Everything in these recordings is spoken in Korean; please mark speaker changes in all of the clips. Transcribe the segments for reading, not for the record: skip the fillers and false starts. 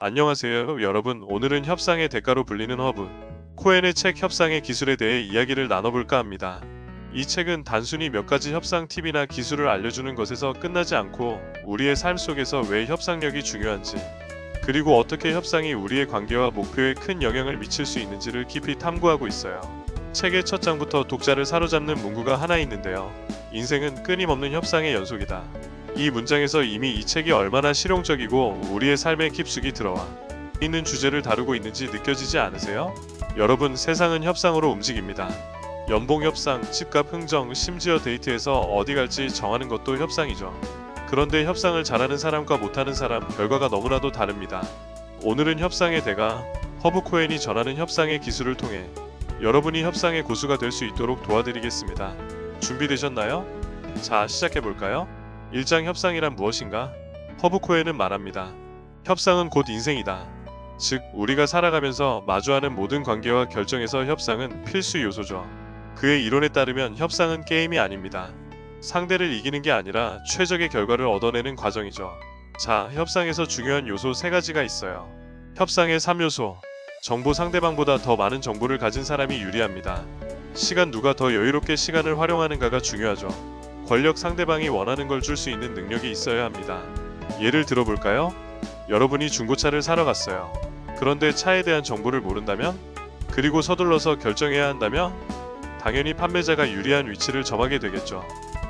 Speaker 1: 안녕하세요, 여러분. 오늘은 협상의 대가로 불리는 허브, 코엔의 책 협상의 기술에 대해 이야기를 나눠볼까 합니다. 이 책은 단순히 몇 가지 협상 팁이나 기술을 알려주는 것에서 끝나지 않고 우리의 삶 속에서 왜 협상력이 중요한지, 그리고 어떻게 협상이 우리의 관계와 목표에 큰 영향을 미칠 수 있는지를 깊이 탐구하고 있어요. 책의 첫 장부터 독자를 사로잡는 문구가 하나 있는데요. 인생은 끊임없는 협상의 연속이다. 이 문장에서 이미 이 책이 얼마나 실용적이고 우리의 삶에 깊숙이 들어와 있는 주제를 다루고 있는지 느껴지지 않으세요? 여러분, 세상은 협상으로 움직입니다. 연봉 협상, 집값 흥정, 심지어 데이트에서 어디 갈지 정하는 것도 협상이죠. 그런데 협상을 잘하는 사람과 못하는 사람, 결과가 너무나도 다릅니다. 오늘은 협상의 대가 허브 코엔이 전하는 협상의 기술을 통해 여러분이 협상의 고수가 될 수 있도록 도와드리겠습니다. 준비되셨나요? 자, 시작해볼까요? 1장 협상이란 무엇인가? 허브 코엔은 말합니다. 협상은 곧 인생이다. 즉, 우리가 살아가면서 마주하는 모든 관계와 결정에서 협상은 필수 요소죠. 그의 이론에 따르면 협상은 게임이 아닙니다. 상대를 이기는 게 아니라 최적의 결과를 얻어내는 과정이죠. 자, 협상에서 중요한 요소 3가지가 있어요. 협상의 3요소. 정보, 상대방보다 더 많은 정보를 가진 사람이 유리합니다. 시간, 누가 더 여유롭게 시간을 활용하는가가 중요하죠. 권력, 상대방이 원하는 걸 줄 수 있는 능력이 있어야 합니다. 예를 들어볼까요? 여러분이 중고차를 사러 갔어요. 그런데 차에 대한 정보를 모른다면? 그리고 서둘러서 결정해야 한다면? 당연히 판매자가 유리한 위치를 점하게 되겠죠.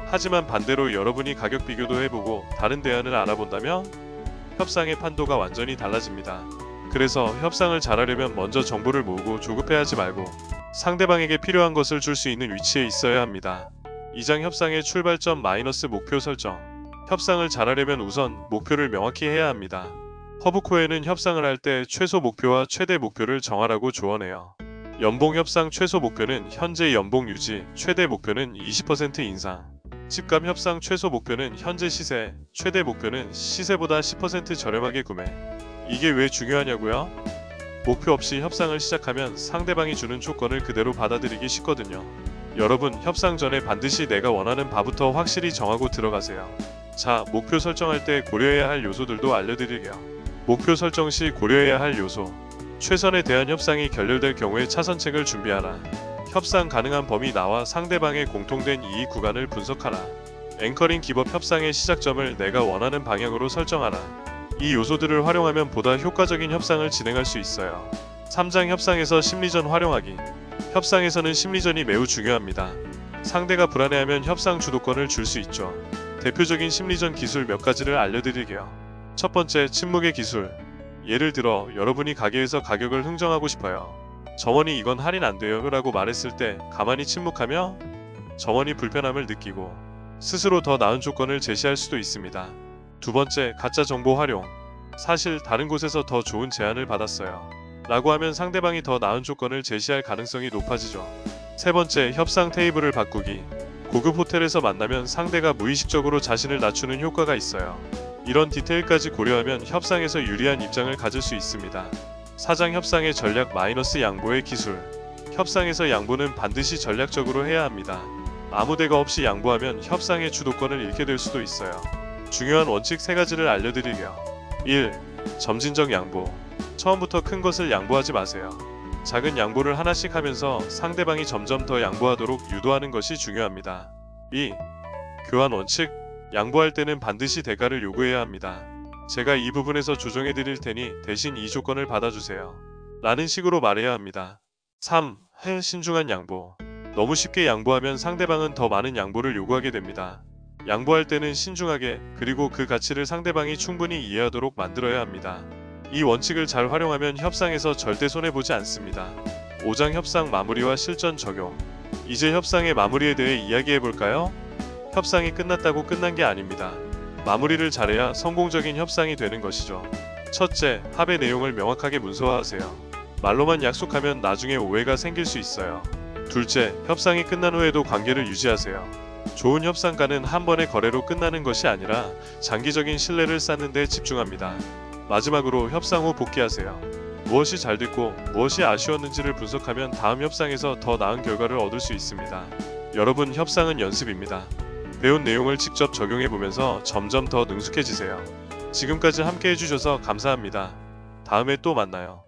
Speaker 1: 하지만 반대로 여러분이 가격 비교도 해보고 다른 대안을 알아본다면? 협상의 판도가 완전히 달라집니다. 그래서 협상을 잘하려면 먼저 정보를 모으고 조급해하지 말고 상대방에게 필요한 것을 줄 수 있는 위치에 있어야 합니다. 2장 협상의 출발점 마이너스 목표 설정. 협상을 잘하려면 우선 목표를 명확히 해야 합니다. 허브 코엔은 협상을 할 때 최소 목표와 최대 목표를 정하라고 조언해요. 연봉 협상 최소 목표는 현재 연봉 유지, 최대 목표는 20% 인상. 집값 협상 최소 목표는 현재 시세, 최대 목표는 시세보다 10% 저렴하게 구매. 이게 왜 중요하냐고요? 목표 없이 협상을 시작하면 상대방이 주는 조건을 그대로 받아들이기 쉽거든요. 여러분, 협상 전에 반드시 내가 원하는 바부터 확실히 정하고 들어가세요. 자, 목표 설정할 때 고려해야 할 요소들도 알려드릴게요. 목표 설정 시 고려해야 할 요소. 최선에 대한 협상이 결렬될 경우에 차선책을 준비하라. 협상 가능한 범위, 나와 상대방의 공통된 이익 구간을 분석하라. 앵커링, 기법, 협상의 시작점을 내가 원하는 방향으로 설정하라. 이 요소들을 활용하면 보다 효과적인 협상을 진행할 수 있어요. 3장 협상에서 심리전 활용하기. 협상에서는 심리전이 매우 중요합니다. 상대가 불안해하면 협상 주도권을 줄 수 있죠. 대표적인 심리전 기술 몇 가지를 알려드릴게요. 첫 번째, 침묵의 기술. 예를 들어 여러분이 가게에서 가격을 흥정하고 싶어요. 점원이 이건 할인 안 돼요 라고 말했을 때 가만히 침묵하며 점원이 불편함을 느끼고 스스로 더 나은 조건을 제시할 수도 있습니다. 두 번째, 가짜 정보 활용. 사실 다른 곳에서 더 좋은 제안을 받았어요 라고 하면 상대방이 더 나은 조건을 제시할 가능성이 높아지죠. 세 번째, 협상 테이블을 바꾸기. 고급 호텔에서 만나면 상대가 무의식적으로 자신을 낮추는 효과가 있어요. 이런 디테일까지 고려하면 협상에서 유리한 입장을 가질 수 있습니다. 4장 협상의 전략 마이너스 양보의 기술. 협상에서 양보는 반드시 전략적으로 해야 합니다. 아무 데가 없이 양보하면 협상의 주도권을 잃게 될 수도 있어요. 중요한 원칙 3가지를 알려드릴게요. 1. 점진적 양보. 처음부터 큰 것을 양보하지 마세요. 작은 양보를 하나씩 하면서 상대방이 점점 더 양보하도록 유도하는 것이 중요합니다. 2. 교환 원칙. 양보할 때는 반드시 대가를 요구해야 합니다. 제가 이 부분에서 조정해 드릴 테니 대신 이 조건을 받아주세요 라는 식으로 말해야 합니다. 3. 신중한 양보. 너무 쉽게 양보하면 상대방은 더 많은 양보를 요구하게 됩니다. 양보할 때는 신중하게, 그리고 그 가치를 상대방이 충분히 이해하도록 만들어야 합니다. 이 원칙을 잘 활용하면 협상에서 절대 손해보지 않습니다. 5장 협상 마무리와 실전 적용. 이제 협상의 마무리에 대해 이야기해볼까요? 협상이 끝났다고 끝난 게 아닙니다. 마무리를 잘해야 성공적인 협상이 되는 것이죠. 첫째, 합의 내용을 명확하게 문서화하세요. 말로만 약속하면 나중에 오해가 생길 수 있어요. 둘째, 협상이 끝난 후에도 관계를 유지하세요. 좋은 협상가는 한 번의 거래로 끝나는 것이 아니라 장기적인 신뢰를 쌓는 데 집중합니다. 마지막으로 협상 후 복귀하세요. 무엇이 잘 됐고 무엇이 아쉬웠는지를 분석하면 다음 협상에서 더 나은 결과를 얻을 수 있습니다. 여러분, 협상은 연습입니다. 배운 내용을 직접 적용해보면서 점점 더 능숙해지세요. 지금까지 함께 해주셔서 감사합니다. 다음에 또 만나요.